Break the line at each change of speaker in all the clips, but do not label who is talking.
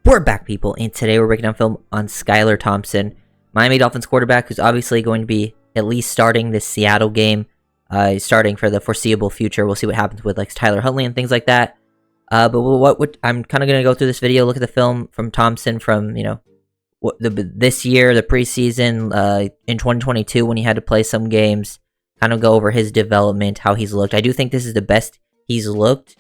We're back, people, and today we're breaking down film on Skylar Thompson, Miami Dolphins quarterback, who's obviously going to be at least starting this Seattle game. He's starting for the foreseeable future. We'll see what happens with like Tyler Huntley and things like that. But I'm kind of going to go through this video, look at the film from Thompson from this year, the preseason in 2022 when he had to play some games. Kind of go over his development, how he's looked. I do think this is the best he's looked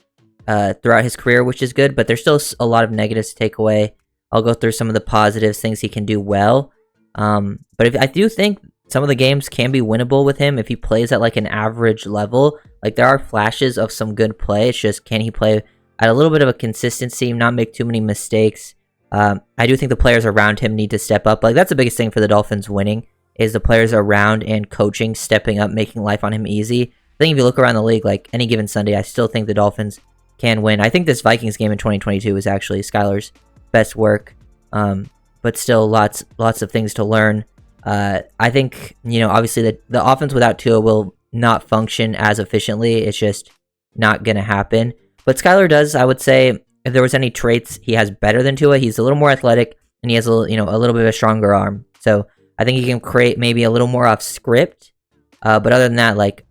throughout his career, which is good, but there's still a lot of negatives to take away. I'll go through some of the positives, things he can do well. But I do think some of the games can be winnable with him if he plays at like an average level. Like there are flashes of some good play. It's just, can he play at a little bit of a consistency, not make too many mistakes? I do think the players around him need to step up. Like that's the biggest thing for the Dolphins winning, is the players around and coaching stepping up, making life on him easy. I think if you look around the league, like any given Sunday, I still think the Dolphins can win. I think this Vikings game in 2022 is actually Skylar's best work, but still lots of things to learn. I think, obviously the offense without Tua will not function as efficiently. It's just not going to happen. But Skylar does, I would say, if there was any traits he has better than Tua, he's a little more athletic and he has a little bit of a stronger arm. So I think he can create maybe a little more off script. But other than that, like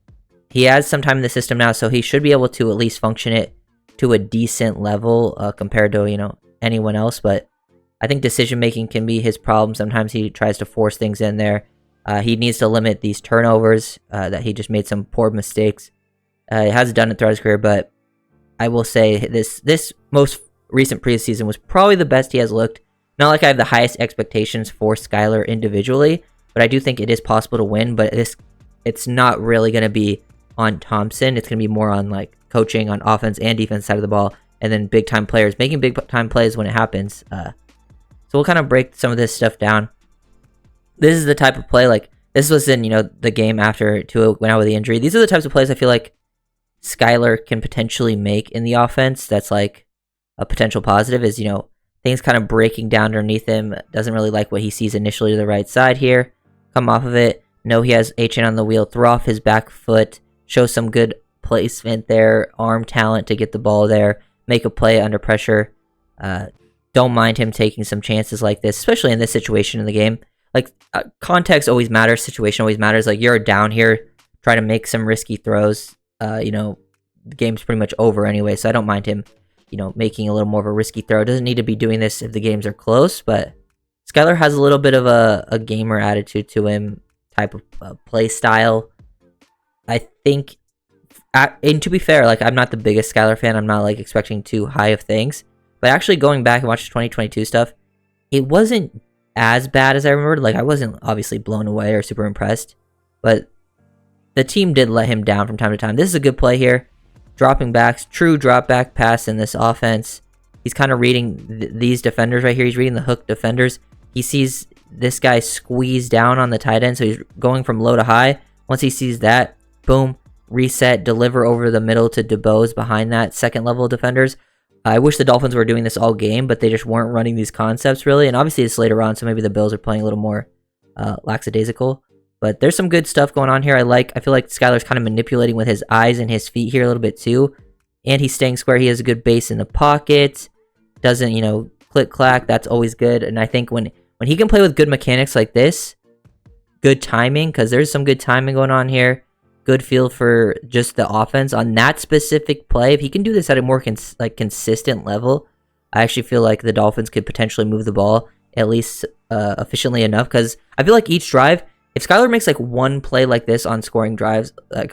he has some time in the system now, so he should be able to at least function it to a decent level compared to, anyone else. But I think decision-making can be his problem. Sometimes he tries to force things in there. He needs to limit these turnovers, that he just made some poor mistakes. He has done it throughout his career, but I will say this most recent preseason was probably the best he has looked. Not like I have the highest expectations for Skylar individually, but I do think it is possible to win, but it's not really going to be on Thompson. It's going to be more on like coaching on offense and defense side of the ball, and then big-time players making big-time plays when it happens. So we'll kind of break some of this stuff down. This is the type of play, like, this was in, the game after Tua went out with the injury. These are the types of plays I feel like Skylar can potentially make in the offense. That's like a potential positive is, things kind of breaking down underneath him. Doesn't really like what he sees initially to the right side here. Come off of it. No, he has HN on the wheel. Throw off his back foot. Show some good placement there. Arm talent to get the ball there. Make a play under pressure. Don't mind him taking some chances like this, especially in this situation in the game. Like, context always matters. Situation always matters. Like, you're down here, try to make some risky throws. The game's pretty much over anyway, so I don't mind him, making a little more of a risky throw. Doesn't need to be doing this if the games are close, but Skylar has a little bit of a gamer attitude to him, type of play style. I think, and to be fair, like, I'm not the biggest Skylar fan. I'm not, like, expecting too high of things. But actually going back and watching 2022 stuff, it wasn't as bad as I remembered. Like, I wasn't obviously blown away or super impressed. But the team did let him down from time to time. This is a good play here. Dropping backs, true drop back pass in this offense. He's kind of reading these defenders right here. He's reading the hook defenders. He sees this guy squeeze down on the tight end, so he's going from low to high. Once he sees that, boom, reset, deliver over the middle to DeBose behind that second level defenders. I wish the Dolphins were doing this all game, but they just weren't running these concepts really. And obviously it's later on, so maybe the Bills are playing a little more lackadaisical. But there's some good stuff going on here. I feel like Skylar's kind of manipulating with his eyes and his feet here a little bit too. And he's staying square. He has a good base in the pocket. Doesn't, click clack. That's always good. And I think when he can play with good mechanics like this, good timing, because there's some good timing going on here. Good feel for just the offense on that specific play. If he can do this at a more consistent level, I actually feel like the Dolphins could potentially move the ball at least efficiently enough. Because I feel like each drive, if Skylar makes like one play like this on scoring drives, I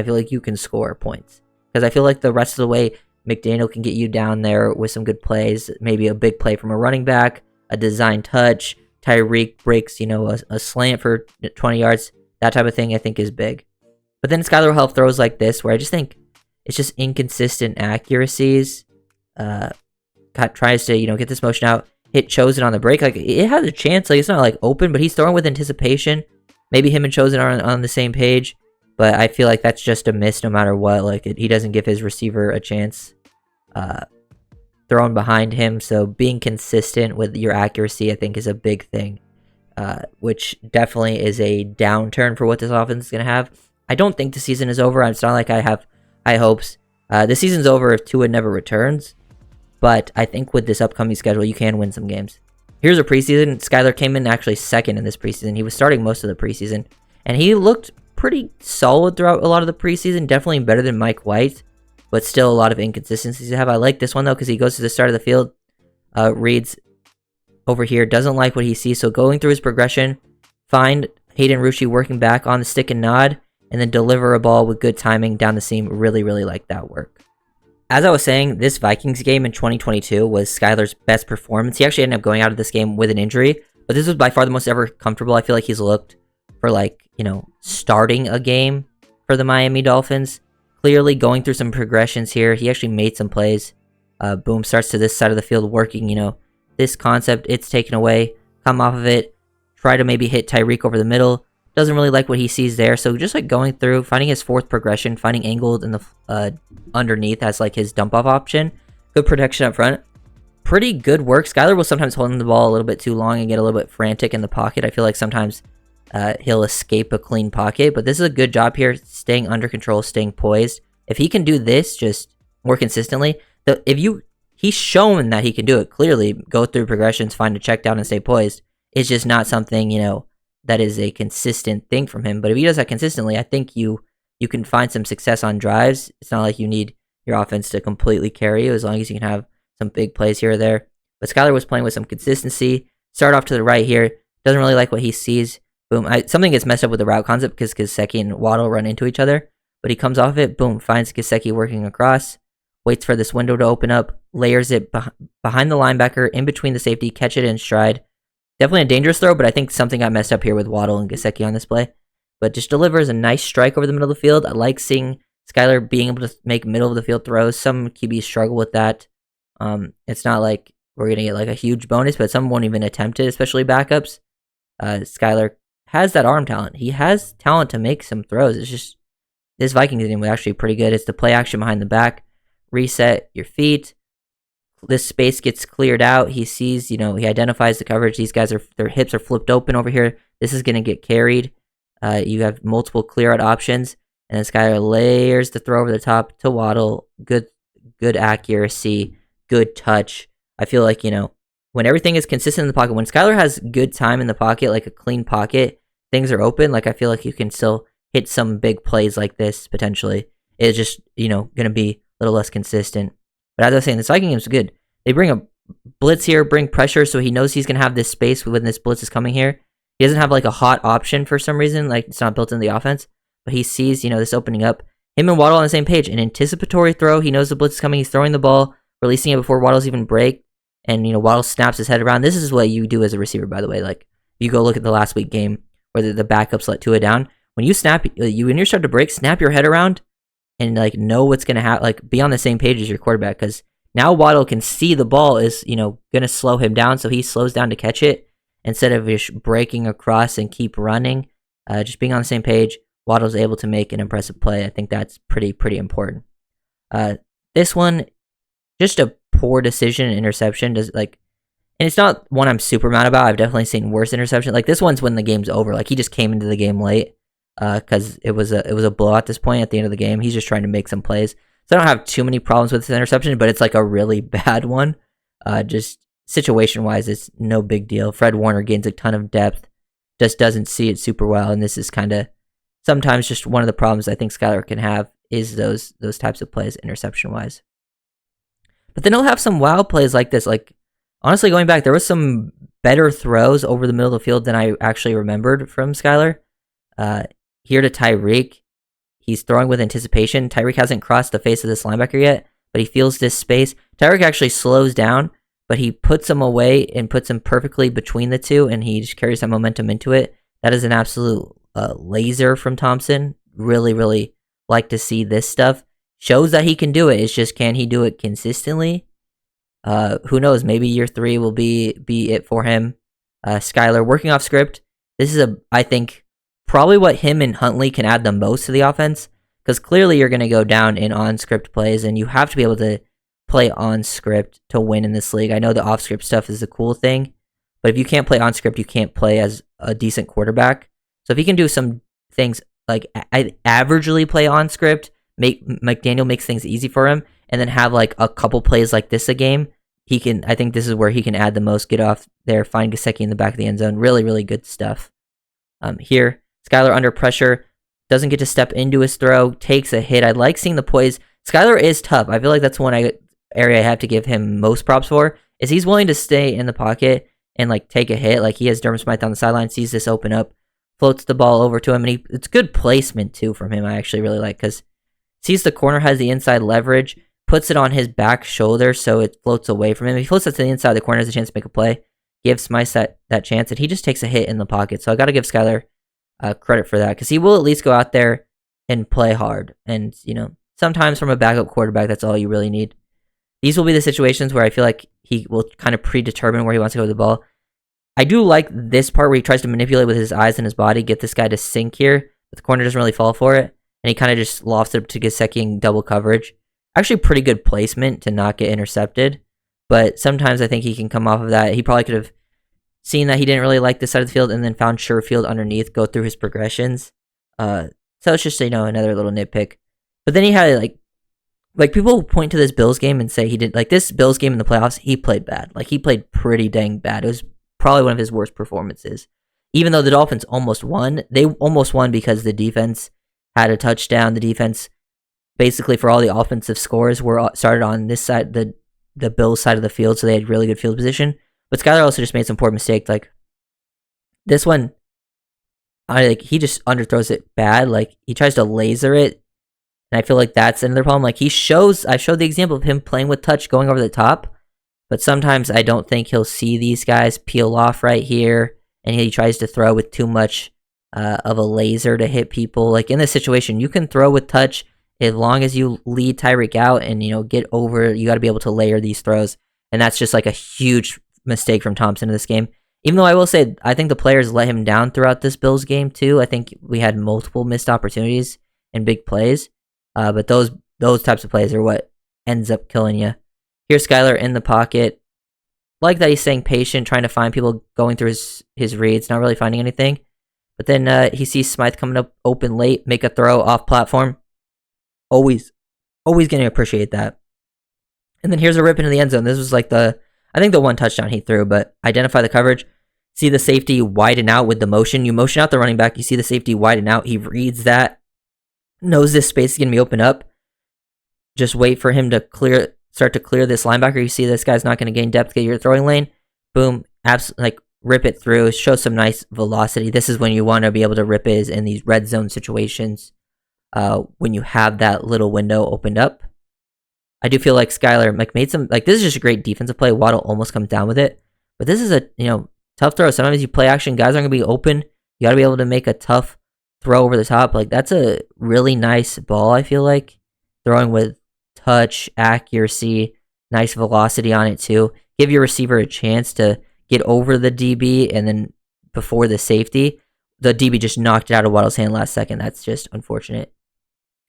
feel like you can score points. Because I feel like the rest of the way, McDaniel can get you down there with some good plays. Maybe a big play from a running back, a design touch. Tyreek breaks, a slant for 20 yards. That type of thing I think is big. But then Skylar will have throws like this, where I just think it's just inconsistent accuracies. Tries to, get this motion out, hit Chosen on the break. Like, it has a chance. Like, it's not, like, open, but he's throwing with anticipation. Maybe him and Chosen are on the same page, but I feel like that's just a miss no matter what. Like, he doesn't give his receiver a chance thrown behind him. So being consistent with your accuracy, I think, is a big thing, which definitely is a downturn for what this offense is going to have. I don't think the season is over. It's not like I have high hopes. The season's over if Tua never returns. but I think with this upcoming schedule, you can win some games. Here's a preseason. Skylar came in actually second in this preseason. He was starting most of the preseason, and he looked pretty solid throughout a lot of the preseason. Definitely better than Mike White, but still a lot of inconsistencies to have. I like this one, though, because he goes to the start of the field, reads over here, doesn't like what he sees, so going through his progression, find Hayden Rushi working back on the stick and nod, and then deliver a ball with good timing down the seam. Really, really like that work. As I was saying, this Vikings game in 2022 was Skylar's best performance. He actually ended up going out of this game with an injury, but this was by far the most ever comfortable I feel like he's looked for, like, you know, starting a game for the Miami Dolphins. Clearly going through some progressions here. He actually made some plays. Boom, starts to this side of the field working, you know, this concept. It's taken away. Come off of it. Try to maybe hit Tyreek over the middle. Doesn't really like what he sees there, so just like going through, finding his fourth progression, finding angled in the underneath as like his dump off option. Good protection up front. Pretty good work. Skylar will sometimes hold the ball a little bit too long and get a little bit frantic in the pocket. I feel like sometimes he'll escape a clean pocket, but this is a good job here, staying under control, staying poised. If he can do this just more consistently, he's shown that he can do it. Clearly, go through progressions, find a check down, and stay poised. It's just not something, you know, that is a consistent thing from him. But if he does that consistently, I think you can find some success on drives. It's not like you need your offense to completely carry you, as long as you can have some big plays here or there. But Skylar was playing with some consistency. Start off to the right here. Doesn't really like what he sees. Boom. Something gets messed up with the route concept because Gesicki and Waddle run into each other. But he comes off it. Boom. Finds Gesicki working across. Waits for this window to open up. Layers it behind the linebacker, in between the safety. Catch it in stride. Definitely a dangerous throw, but I think something got messed up here with Waddle and Gesicki on this play. But just delivers a nice strike over the middle of the field. I like seeing Skylar being able to make middle of the field throws. Some QBs struggle with that. It's not like we're going to get like a huge bonus, but some won't even attempt it, especially backups. Skylar has that arm talent. He has talent to make some throws. It's just this Vikings team was actually pretty good. It's the play action behind the back. Reset your feet. This space gets cleared out. He sees, you know, he identifies the coverage. These guys their hips are flipped open over here. This is going to get carried. You have multiple clear out options. And then Skylar layers the throw over the top to Waddle. Good accuracy. Good touch. I feel like, you know, when everything is consistent in the pocket, when Skylar has good time in the pocket, like a clean pocket, things are open. Like, I feel like you can still hit some big plays like this, potentially. It's just, you know, going to be a little less consistent. But as I was saying, this Viking game is good. They bring a blitz here, bring pressure, so he knows he's going to have this space when this blitz is coming here. He doesn't have like a hot option for some reason, like it's not built in the offense. But he sees, you know, this opening up. Him and Waddle on the same page. An anticipatory throw. He knows the blitz is coming. He's throwing the ball, releasing it before Waddle's even break. And, you know, Waddle snaps his head around. This is what you do as a receiver, by the way. Like, you go look at the last week game where the backups let Tua down. When you snap, when you're starting to break, snap your head around and, like, know what's going to happen. Like, be on the same page as your quarterback, because now Waddle can see the ball is, you know, going to slow him down, so he slows down to catch it instead of just breaking across and keep running. Just being on the same page, Waddle's able to make an impressive play. I think that's pretty important. This one, just a poor decision, interception. And it's not one I'm super mad about. I've definitely seen worse interception. Like, this one's when the game's over. Like, he just came into the game late because it was a blowout at this point at the end of the game. He's just trying to make some plays. So I don't have too many problems with this interception, but it's like a really bad one. Just situation-wise, it's no big deal. Fred Warner gains a ton of depth, just doesn't see it super well, and this is kind of sometimes just one of the problems I think Skylar can have is those types of plays interception-wise. But then he'll have some wild plays like this. Like, honestly, going back, there was some better throws over the middle of the field than I actually remembered from Skylar. Here to Tyreek. He's throwing with anticipation. Tyreek hasn't crossed the face of this linebacker yet, but he feels this space. Tyreek actually slows down, but he puts him away and puts him perfectly between the two, and he just carries that momentum into it. That is an absolute laser from Thompson. Really, really like to see this stuff. Shows that he can do it. It's just, can he do it consistently? Who knows? Maybe year 3 will be it for him. Skylar working off script. This is I think, probably what him and Huntley can add the most to the offense, because clearly you're going to go down in on-script plays, and you have to be able to play on-script to win in this league. I know the off-script stuff is the cool thing, but if you can't play on-script, you can't play as a decent quarterback. So if he can do some things like averagely play on-script, McDaniel makes things easy for him, and then have like a couple plays like this a game, I think this is where he can add the most, get off there, find Gesicki in the back of the end zone. Really, really good stuff. Here, Skylar under pressure, doesn't get to step into his throw, takes a hit. I like seeing the poise. Skylar is tough. I feel like that's one area I have to give him most props for, is he's willing to stay in the pocket and like take a hit. Like he has Durham Smythe on the sideline, sees this open up, floats the ball over to him, and it's good placement too from him. I actually really like, because sees the corner has the inside leverage, puts it on his back shoulder so it floats away from him. If he floats it to the inside, the corner has a chance to make a play. Gives Smythe that chance, and he just takes a hit in the pocket. So I got to give Skylar credit for that, because he will at least go out there and play hard. And, sometimes from a backup quarterback, that's all you really need. These will be the situations where I feel like he will kind of predetermine where he wants to go with the ball. I do like this part where he tries to manipulate with his eyes and his body, get this guy to sink here, but the corner doesn't really fall for it, and he kind of just lofts it up to Gesicki in double coverage. Actually, pretty good placement to not get intercepted, but sometimes I think he can come off of that. He probably could have seen that he didn't really like this side of the field and then found sure field underneath, go through his progressions. So it's just, another little nitpick. But then he had, like people point to this Bills game and say he did, like this Bills game in the playoffs, he played bad. Like he played pretty dang bad. It was probably one of his worst performances. Even though the Dolphins almost won, they almost won because the defense had a touchdown. The defense, basically for all the offensive scores, were started on this side, the Bills side of the field, so they had really good field position. But Skylar also just made some poor mistakes. Like this one, he just underthrows it bad. Like he tries to laser it, and I feel like that's another problem. Like I showed the example of him playing with touch, going over the top, but sometimes I don't think he'll see these guys peel off right here, and he tries to throw with too much of a laser to hit people. Like in this situation, you can throw with touch as long as you lead Tyreek out and get over. You got to be able to layer these throws, and that's just like a huge mistake from Thompson in this game. Even though I will say, I think the players let him down throughout this Bills game too. I think we had multiple missed opportunities and big plays, but those types of plays are what ends up killing you. Here's Skylar in the pocket. Like that he's staying patient, trying to find people, going through his reads, not really finding anything. But then he sees Smythe coming up open late, make a throw off platform. Always going to appreciate that. And then here's a rip into the end zone. This was like I think the one touchdown he threw, but identify the coverage. See the safety widen out with the motion. You motion out the running back. You see the safety widen out. He reads that. Knows this space is going to be open up. Just wait for him to start to clear this linebacker. You see this guy's not going to gain depth, get your throwing lane. Boom. Rip it through. Show some nice velocity. This is when you want to be able to rip it, in these red zone situations. When you have that little window opened up. I do feel like Skylar made some, this is just a great defensive play. Waddle almost comes down with it. But this is a, tough throw. Sometimes you play action, guys aren't going to be open. You got to be able to make a tough throw over the top. Like, that's a really nice ball, I feel like. Throwing with touch, accuracy, nice velocity on it too. Give your receiver a chance to get over the DB, and then before the safety, the DB just knocked it out of Waddle's hand last second. That's just unfortunate.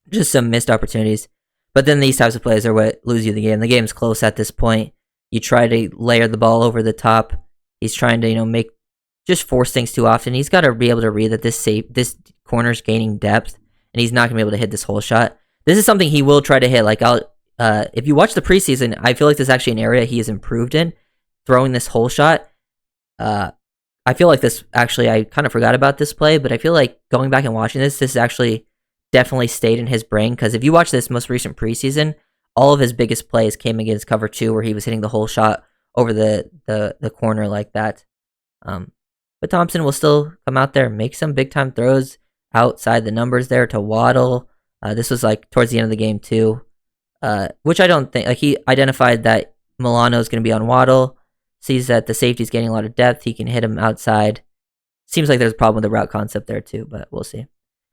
Just some missed opportunities. But then these types of plays are what lose you the game. The game's close at this point. You try to layer the ball over the top. He's trying to, just force things too often. He's got to be able to read that this corner's gaining depth, and he's not going to be able to hit this whole shot. This is something he will try to hit. If you watch the preseason, I feel like this is actually an area he has improved in, throwing this whole shot. I feel like this, actually, I kind of forgot about this play, but I feel like going back and watching this actually definitely stayed in his brain, because if you watch this most recent preseason, all of his biggest plays came against cover 2, where he was hitting the whole shot over the corner like that. But Thompson will still come out there, make some big time throws outside the numbers there to Waddle. This was towards the end of the game too, which I don't think, he identified that Milano is going to be on Waddle, sees that the safety's getting a lot of depth, he can hit him outside. Seems like there's a problem with the route concept there too, but we'll see.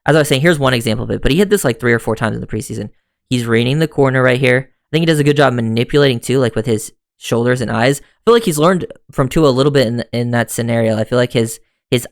As I was saying, here's one example of it, but he hit this 3 or 4 times in the preseason. He's reading the corner right here. I think he does a good job manipulating too, with his shoulders and eyes. I feel like he's learned from Tua a little bit in that scenario. I feel like his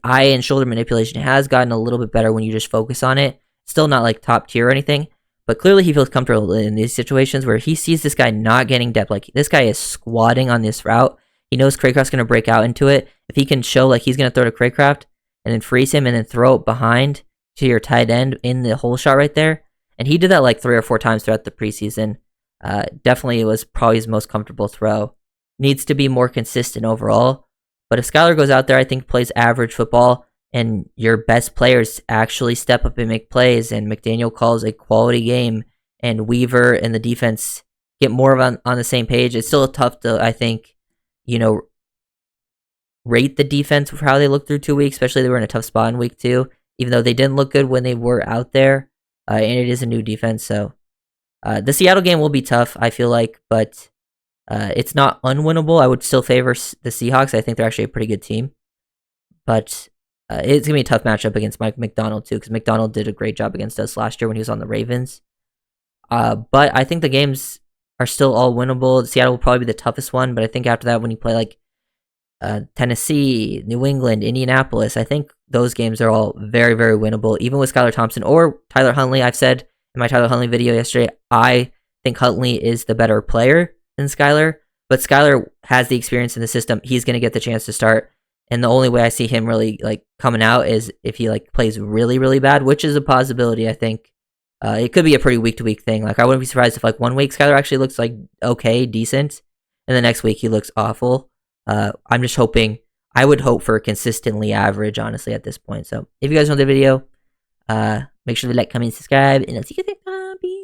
eye and shoulder manipulation has gotten a little bit better when you just focus on it. Still not top tier or anything, but clearly he feels comfortable in these situations where he sees this guy not getting depth. This guy is squatting on this route. He knows Craycraft's going to break out into it. If he can show he's going to throw to Craycraft and then freeze him and then throw it behind to your tight end in the hole shot right there. And he did that 3 or 4 times throughout the preseason. Definitely was probably his most comfortable throw. Needs to be more consistent overall. But if Skylar goes out there, I think plays average football, and your best players actually step up and make plays, and McDaniel calls a quality game, and Weaver and the defense get more of on the same page, it's still tough to, I think, rate the defense for how they look through 2 weeks, especially they were in a tough spot in week 2, even though they didn't look good when they were out there, and it is a new defense, so the Seattle game will be tough, I feel like, but it's not unwinnable. I would still favor the Seahawks. I think they're actually a pretty good team, but it's going to be a tough matchup against Mike McDonald, too, because McDonald did a great job against us last year when he was on the Ravens. But I think the games are still all winnable. Seattle will probably be the toughest one, but I think after that, when you play like Tennessee, New England, Indianapolis, I think those games are all very, very winnable, even with Skylar Thompson or Tyler Huntley. I've said in my Tyler Huntley video yesterday, I think Huntley is the better player than Skylar, but Skylar has the experience in the system. He's going to get the chance to start, and the only way I see him really like coming out is if he like plays really, really bad, which is a possibility. I think it could be a pretty week-to-week thing. Like I wouldn't be surprised if like 1 week Skylar actually looks like okay, decent, and the next week he looks awful. I'm just hoping. I would hope for consistently average, honestly, at this point. So if you guys want the video, make sure to like, comment, subscribe, and I'll see you next time. Peace.